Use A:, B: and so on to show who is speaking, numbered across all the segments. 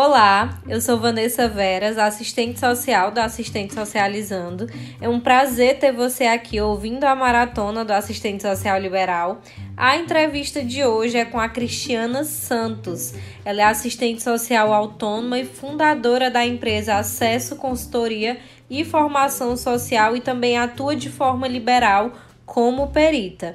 A: Olá, eu sou Vanessa Veras, assistente social do Assistente Socializando. É um prazer ter você aqui ouvindo a maratona do Assistente Social Liberal. A entrevista de hoje é com a Cristiana Santos. Ela é assistente social autônoma e fundadora da empresa Acesso Consultoria e Formação Social e também atua de forma liberal como perita.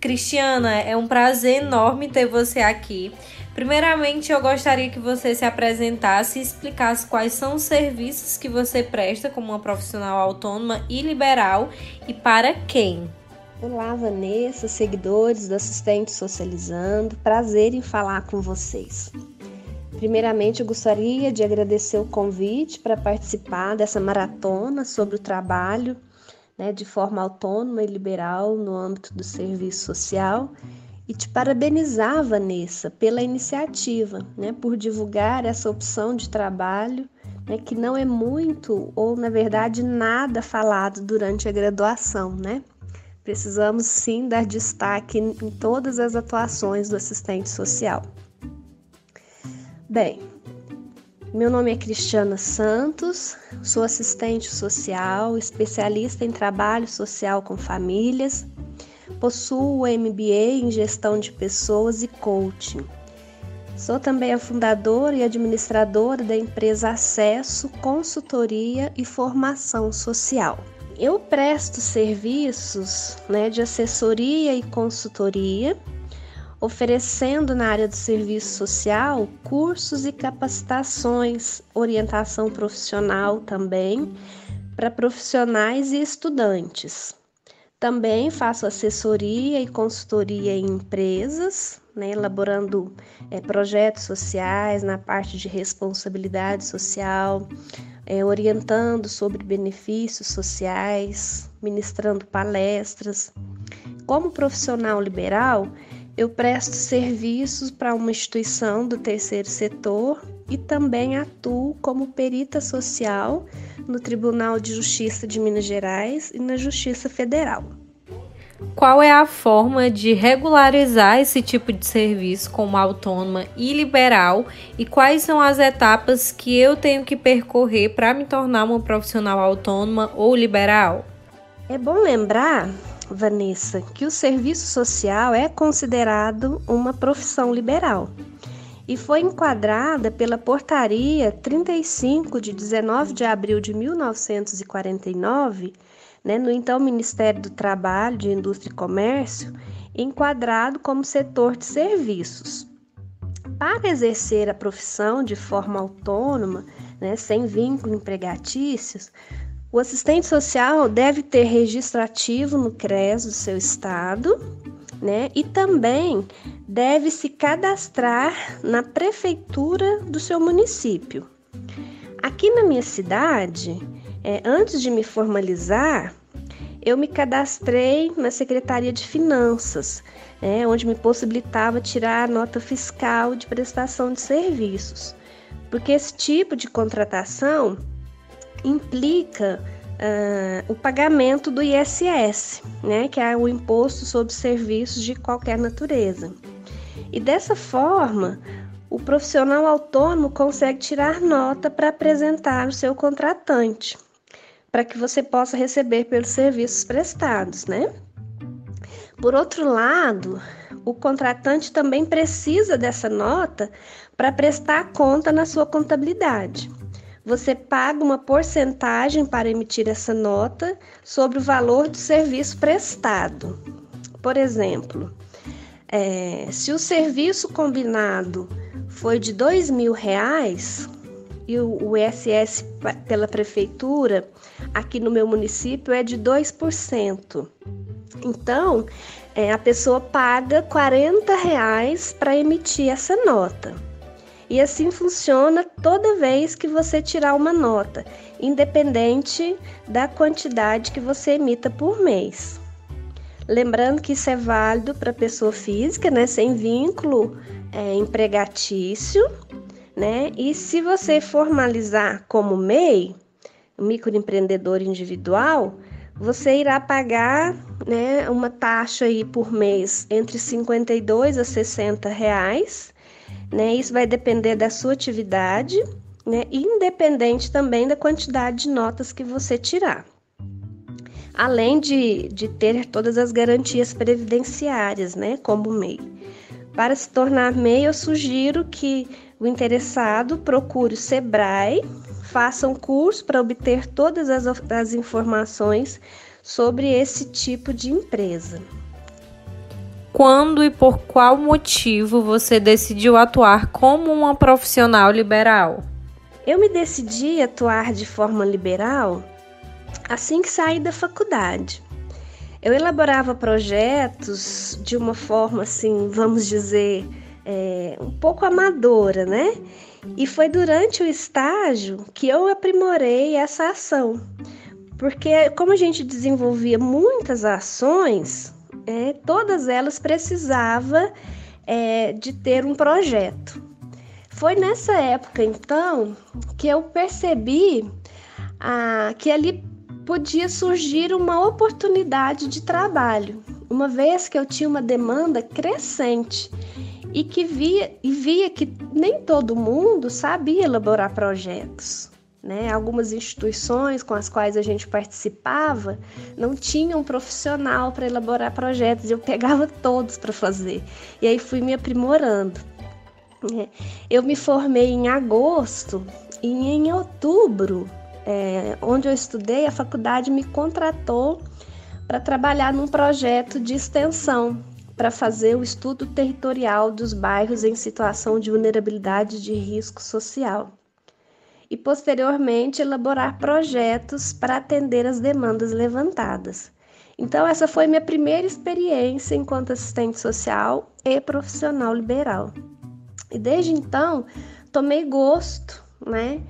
A: Cristiana, é um prazer enorme ter você aqui. Primeiramente, eu gostaria que você se apresentasse e explicasse quais são os serviços que você presta como uma profissional autônoma e liberal e para quem.
B: Olá, Vanessa, seguidores do Assistente Socializando. Prazer em falar com vocês. Primeiramente, eu gostaria de agradecer o convite para participar dessa maratona sobre o trabalho, de forma autônoma e liberal no âmbito do serviço social. E te parabenizar, Vanessa, pela iniciativa, por divulgar essa opção de trabalho, que não é muito ou, na verdade, nada falado durante a graduação, Precisamos, sim, dar destaque em todas as atuações do assistente social. Bem, meu nome é Cristiana Santos, sou assistente social, especialista em trabalho social com famílias. Possuo o MBA em Gestão de Pessoas e Coaching. Sou também a fundadora e administradora da empresa Acesso Consultoria e Formação Social. Eu presto serviços de assessoria e consultoria, oferecendo na área do serviço social cursos e capacitações, orientação profissional também, para profissionais e estudantes. Também faço assessoria e consultoria em empresas, elaborando projetos sociais na parte de responsabilidade social, orientando sobre benefícios sociais, ministrando palestras. Como profissional liberal, eu presto serviços para uma instituição do terceiro setor e também atuo como perita social no Tribunal de Justiça de Minas Gerais e na Justiça Federal.
A: Qual é a forma de regularizar esse tipo de serviço como autônoma e liberal e quais são as etapas que eu tenho que percorrer para me tornar uma profissional autônoma ou liberal?
B: É bom lembrar, Vanessa, que o serviço social é considerado uma profissão liberal e foi enquadrada pela Portaria 35 de 19 de abril de 1949, no então Ministério do Trabalho, de Indústria e Comércio, enquadrado como setor de serviços. Para exercer a profissão de forma autônoma, sem vínculo empregatícios, o assistente social deve ter registro ativo no CRES do seu estado, e também deve se cadastrar na prefeitura do seu município. Aqui na minha cidade, antes de me formalizar, eu me cadastrei na Secretaria de Finanças, onde me possibilitava tirar a nota fiscal de prestação de serviços, porque esse tipo de contratação implica o pagamento do ISS, que é o Imposto sobre Serviços de qualquer natureza. E dessa forma, o profissional autônomo consegue tirar nota para apresentar o seu contratante, para que você possa receber pelos serviços prestados, Por outro lado, o contratante também precisa dessa nota para prestar conta na sua contabilidade. Você paga uma porcentagem para emitir essa nota sobre o valor do serviço prestado. Por exemplo, se o serviço combinado foi de R$2.000 e o ISS pela prefeitura, aqui no meu município, é de 2%. Então, a pessoa paga R$40 para emitir essa nota. E assim funciona toda vez que você tirar uma nota, independente da quantidade que você emita por mês. Lembrando que isso é válido para pessoa física, sem vínculo empregatício, E se você formalizar como MEI, microempreendedor individual, você irá pagar uma taxa aí por mês entre R$52 a R$60, né? Isso vai depender da sua atividade, né? Independente também da quantidade de notas que você tirar. Além de ter todas as garantias previdenciárias, né? Como MEI. Para se tornar MEI, eu sugiro que o interessado procure o Sebrae, faça um curso para obter todas as informações sobre esse tipo de empresa.
A: Quando e por qual motivo você decidiu atuar como uma profissional liberal?
B: Eu me decidi atuar de forma liberal assim que saí da faculdade. Eu elaborava projetos de uma forma, assim, vamos dizer, um pouco amadora, né? E foi durante o estágio que eu aprimorei essa ação. Porque como a gente desenvolvia muitas ações, todas elas precisavam de ter um projeto. Foi nessa época, então, que eu percebi que ali podia surgir uma oportunidade de trabalho, uma vez que eu tinha uma demanda crescente e que via que nem todo mundo sabia elaborar projetos, né? Algumas instituições com as quais a gente participava não tinham um profissional para elaborar projetos, eu pegava todos para fazer, e aí fui me aprimorando. Eu me formei em agosto e em outubro, onde eu estudei, a faculdade me contratou para trabalhar num projeto de extensão para fazer o estudo territorial dos bairros em situação de vulnerabilidade de risco social e, posteriormente, elaborar projetos para atender as demandas levantadas. Então, essa foi minha primeira experiência enquanto assistente social e profissional liberal. E desde então, tomei gosto, né,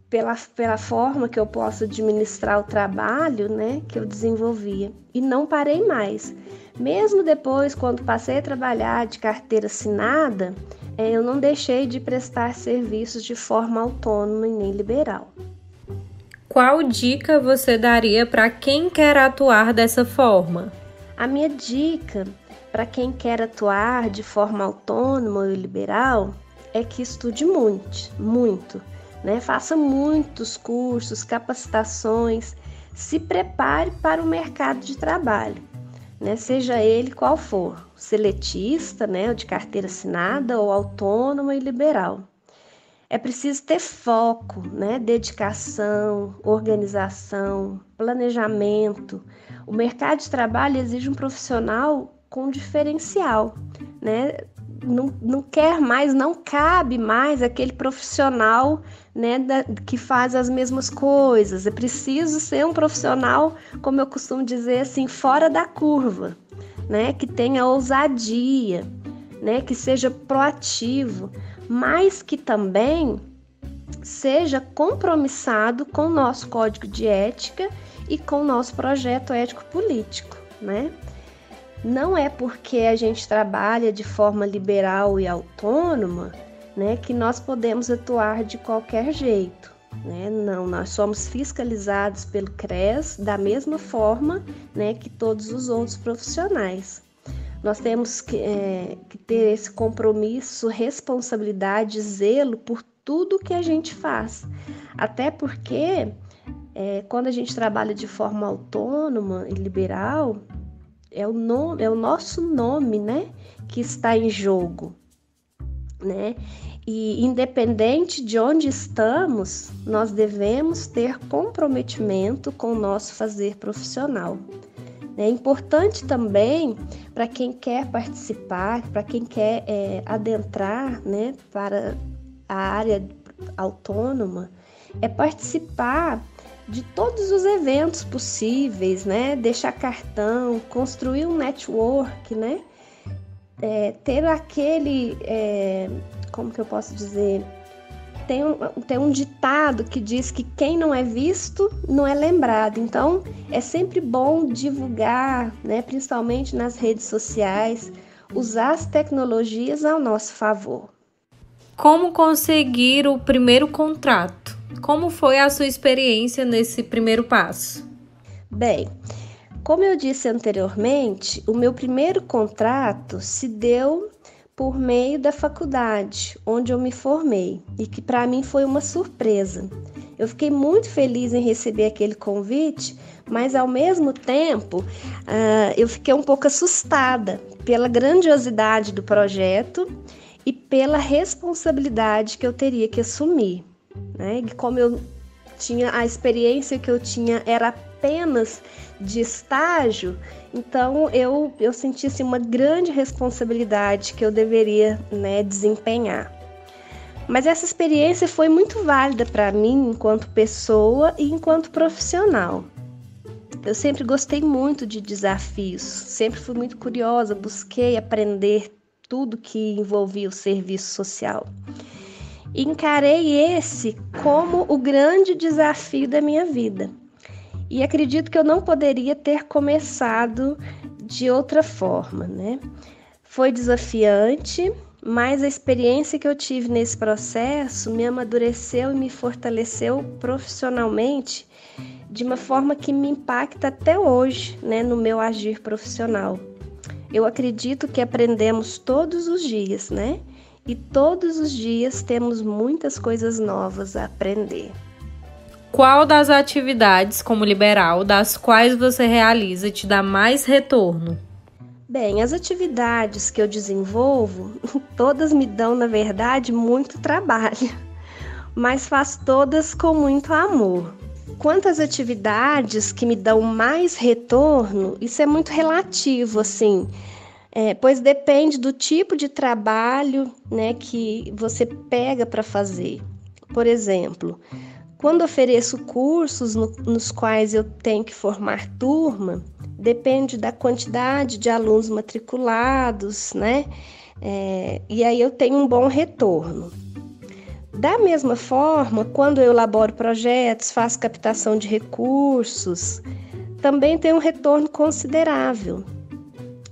B: pela forma que eu posso administrar o trabalho, né, que eu desenvolvia. E não parei mais. Mesmo depois, quando passei a trabalhar de carteira assinada, eu não deixei de prestar serviços de forma autônoma e nem liberal.
A: Qual dica você daria para quem quer atuar dessa forma?
B: A minha dica para quem quer atuar de forma autônoma e liberal é que estude muito, né? Faça muitos cursos, capacitações, se prepare para o mercado de trabalho, né? Seja ele qual for, seletista, né? Ou de carteira assinada, ou autônoma e liberal. É preciso ter foco, né? Dedicação, organização, planejamento. O mercado de trabalho exige um profissional com diferencial, né? Não quer mais, não cabe mais aquele profissional, né, que faz as mesmas coisas. É preciso ser um profissional, como eu costumo dizer assim, fora da curva, né? Que tenha ousadia, né? Que seja proativo, mas que também seja compromissado com o nosso código de ética e com o nosso projeto ético-político, né? Não é porque a gente trabalha de forma liberal e autônoma, né, que nós podemos atuar de qualquer jeito, né? Não, nós somos fiscalizados pelo CRES da mesma forma, né, que todos os outros profissionais. Nós temos que ter esse compromisso, responsabilidade, zelo por tudo que a gente faz. Até porque, quando a gente trabalha de forma autônoma e liberal, é o nosso nome, né, que está em jogo, né? E independente de onde estamos, nós devemos ter comprometimento com o nosso fazer profissional. É importante também para quem quer participar, para quem quer adentrar, né, para a área autônoma, participar de todos os eventos possíveis, né? Deixar cartão, construir um network, né? Ter aquele, como que eu posso dizer? Tem um ditado que diz que quem não é visto não é lembrado. Então, é sempre bom divulgar, né? Principalmente nas redes sociais, usar as tecnologias ao nosso favor.
A: Como conseguir o primeiro contrato? Como foi a sua experiência nesse primeiro passo?
B: Bem, como eu disse anteriormente, o meu primeiro contrato se deu por meio da faculdade, onde eu me formei, e que para mim foi uma surpresa. Eu fiquei muito feliz em receber aquele convite, mas ao mesmo tempo eu fiquei um pouco assustada pela grandiosidade do projeto e pela responsabilidade que eu teria que assumir, né? E como a experiência que eu tinha era apenas de estágio, então eu senti assim, uma grande responsabilidade que eu deveria, né, desempenhar. Mas essa experiência foi muito válida para mim enquanto pessoa e enquanto profissional. Eu sempre gostei muito de desafios, sempre fui muito curiosa, busquei aprender tudo que envolvia o serviço social. Encarei esse como o grande desafio da minha vida. E acredito que eu não poderia ter começado de outra forma, né? Foi desafiante, mas a experiência que eu tive nesse processo me amadureceu e me fortaleceu profissionalmente de uma forma que me impacta até hoje, né, no meu agir profissional. Eu acredito que aprendemos todos os dias, né? E todos os dias temos muitas coisas novas a aprender.
A: Qual das atividades como liberal, das quais você realiza, te dá mais retorno?
B: Bem, as atividades que eu desenvolvo, todas me dão, na verdade, muito trabalho, mas faço todas com muito amor. Quanto às atividades que me dão mais retorno, isso é muito relativo, assim, pois depende do tipo de trabalho, né, que você pega para fazer. Por exemplo, quando ofereço cursos nos quais eu tenho que formar turma, depende da quantidade de alunos matriculados, né? E aí eu tenho um bom retorno. Da mesma forma, quando eu elaboro projetos, faço captação de recursos, também tem um retorno considerável.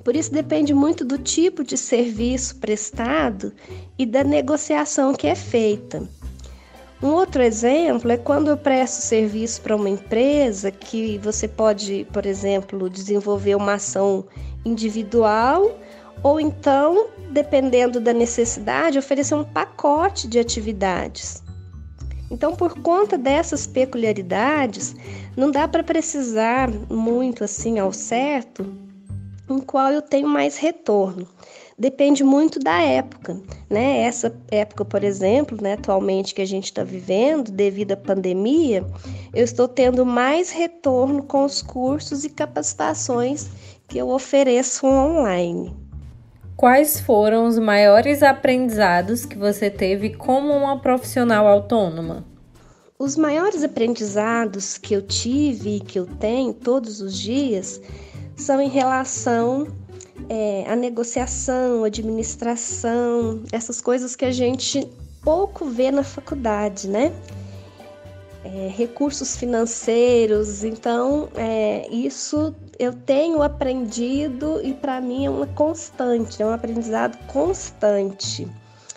B: Por isso depende muito do tipo de serviço prestado e da negociação que é feita. Um outro exemplo é quando eu presto serviço para uma empresa que você pode, por exemplo, desenvolver uma ação individual ou então, dependendo da necessidade, oferecer um pacote de atividades. Então, por conta dessas peculiaridades, não dá para precisar muito assim ao certo em qual eu tenho mais retorno. Depende muito da época, né? Essa época, por exemplo, né, atualmente que a gente está vivendo, devido à pandemia, eu estou tendo mais retorno com os cursos e capacitações que eu ofereço online.
A: Quais foram os maiores aprendizados que você teve como uma profissional autônoma?
B: Os maiores aprendizados que eu tive e que eu tenho todos os dias são em relação à negociação, administração, essas coisas que a gente pouco vê na faculdade, né? Recursos financeiros, então isso eu tenho aprendido e para mim é uma constante, é um aprendizado constante,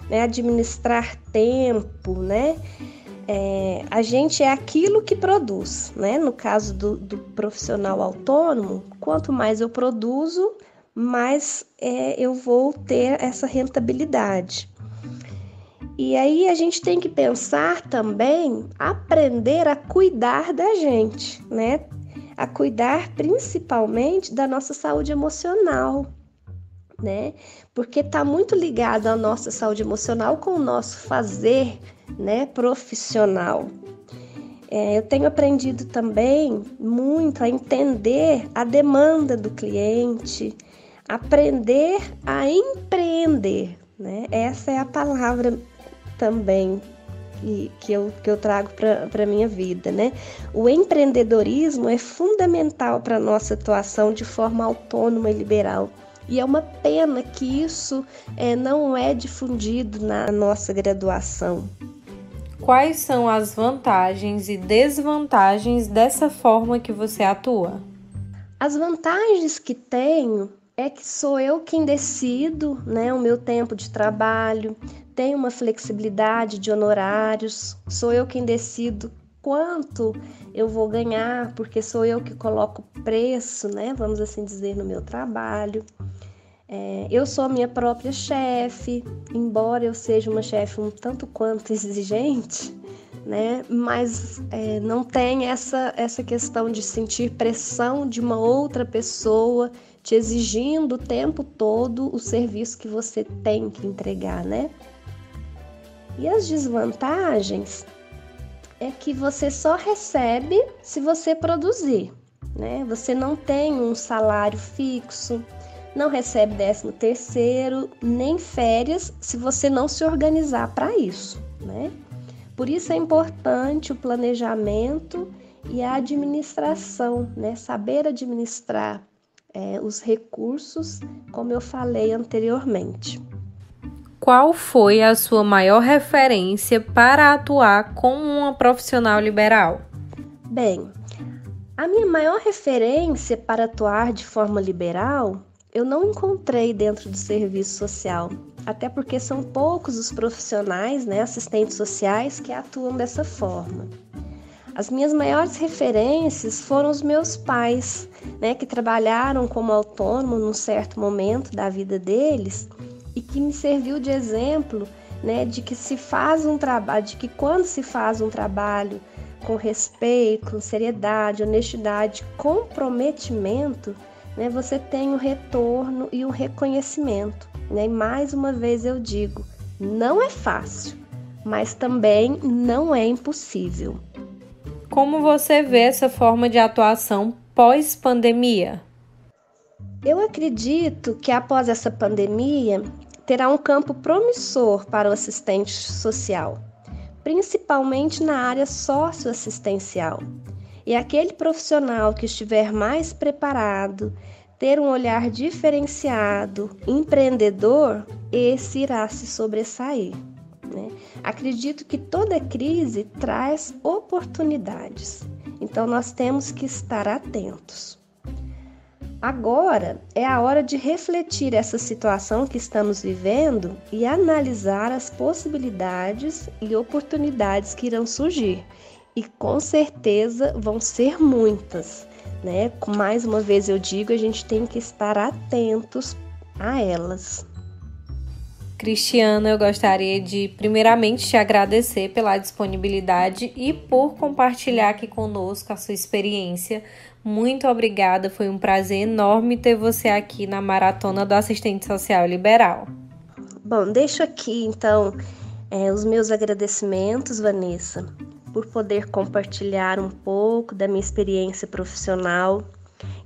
B: né? Administrar tempo, né? A gente é aquilo que produz, né? No caso do profissional autônomo, quanto mais eu produzo, mais eu vou ter essa rentabilidade. E aí a gente tem que pensar também, aprender a cuidar da gente, né? A cuidar principalmente da nossa saúde emocional, né? Porque está muito ligado à nossa saúde emocional com o nosso fazer, né, profissional. Eu tenho aprendido também muito a entender a demanda do cliente, aprender a empreender, né? Essa é a palavra também que eu trago para a minha vida, né? O empreendedorismo é fundamental para a nossa atuação de forma autônoma e liberal. E é uma pena que isso não é difundido na nossa graduação.
A: Quais são as vantagens e desvantagens dessa forma que você atua?
B: As vantagens que tenho é que sou eu quem decido, né, o meu tempo de trabalho, tenho uma flexibilidade de honorários, sou eu quem decido quanto eu vou ganhar, porque sou eu que coloco preço, né, vamos assim dizer, no meu trabalho. Eu sou a minha própria chefe, embora eu seja uma chefe um tanto quanto exigente, né? Mas não tem essa questão de sentir pressão de uma outra pessoa te exigindo o tempo todo o serviço que você tem que entregar, né? E as desvantagens é que você só recebe se você produzir, né? Você não tem um salário fixo, não recebe 13º, nem férias se você não se organizar para isso, né? Por isso é importante o planejamento e a administração, né? Saber administrar os recursos, como eu falei anteriormente.
A: Qual foi a sua maior referência para atuar como uma profissional liberal?
B: Bem, a minha maior referência para atuar de forma liberal eu não encontrei dentro do serviço social, até porque são poucos os profissionais, né, assistentes sociais, que atuam dessa forma. As minhas maiores referências foram os meus pais, né, que trabalharam como autônomos num certo momento da vida deles e que me serviu de exemplo, né, de que se faz um trabalho, de que quando se faz um trabalho com respeito, com seriedade, honestidade, comprometimento, né, você tem um retorno e um reconhecimento, né? E mais uma vez eu digo, não é fácil, mas também não é impossível.
A: Como você vê essa forma de atuação pós-pandemia?
B: Eu acredito que após essa pandemia terá um campo promissor para o assistente social, principalmente na área socioassistencial. E aquele profissional que estiver mais preparado, ter um olhar diferenciado, empreendedor, esse irá se sobressair, né? Acredito que toda crise traz oportunidades, então nós temos que estar atentos. Agora é a hora de refletir essa situação que estamos vivendo e analisar as possibilidades e oportunidades que irão surgir. E com certeza vão ser muitas, né? Mais uma vez eu digo, a gente tem que estar atentos a elas.
A: Cristiana, eu gostaria de primeiramente te agradecer pela disponibilidade e por compartilhar aqui conosco a sua experiência. Muito obrigada, foi um prazer enorme ter você aqui na Maratona do Assistente Social Liberal.
B: Bom, deixo aqui então os meus agradecimentos, Vanessa, por poder compartilhar um pouco da minha experiência profissional.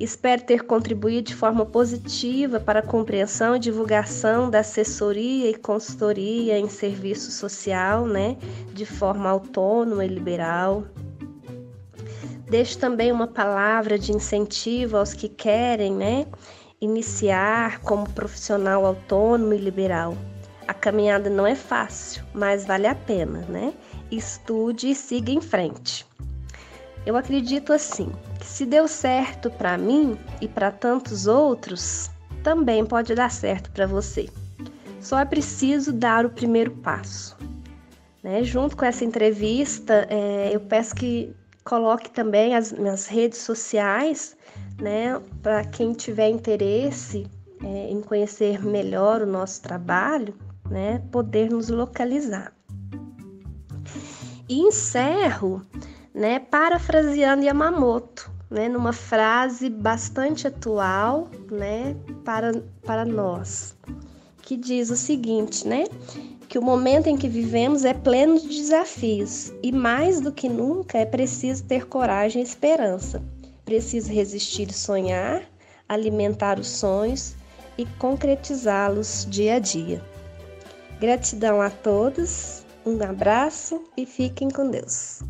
B: Espero ter contribuído de forma positiva para a compreensão e divulgação da assessoria e consultoria em serviço social, né, de forma autônoma e liberal. Deixo também uma palavra de incentivo aos que querem, né, iniciar como profissional autônomo e liberal. A caminhada não é fácil, mas vale a pena, né? Estude e siga em frente. Eu acredito assim, que se deu certo para mim e para tantos outros, também pode dar certo para você. Só é preciso dar o primeiro passo, né? Junto com essa entrevista, eu peço que coloque também as minhas redes sociais, né? Para quem tiver interesse em conhecer melhor o nosso trabalho, né? Poder nos localizar. E encerro, né, parafraseando Yamamoto, né, numa frase bastante atual, né, para nós, que diz o seguinte, né, que o momento em que vivemos é pleno de desafios e mais do que nunca é preciso ter coragem e esperança. Preciso resistir e sonhar, alimentar os sonhos e concretizá-los dia a dia. Gratidão a todos, um abraço e fiquem com Deus.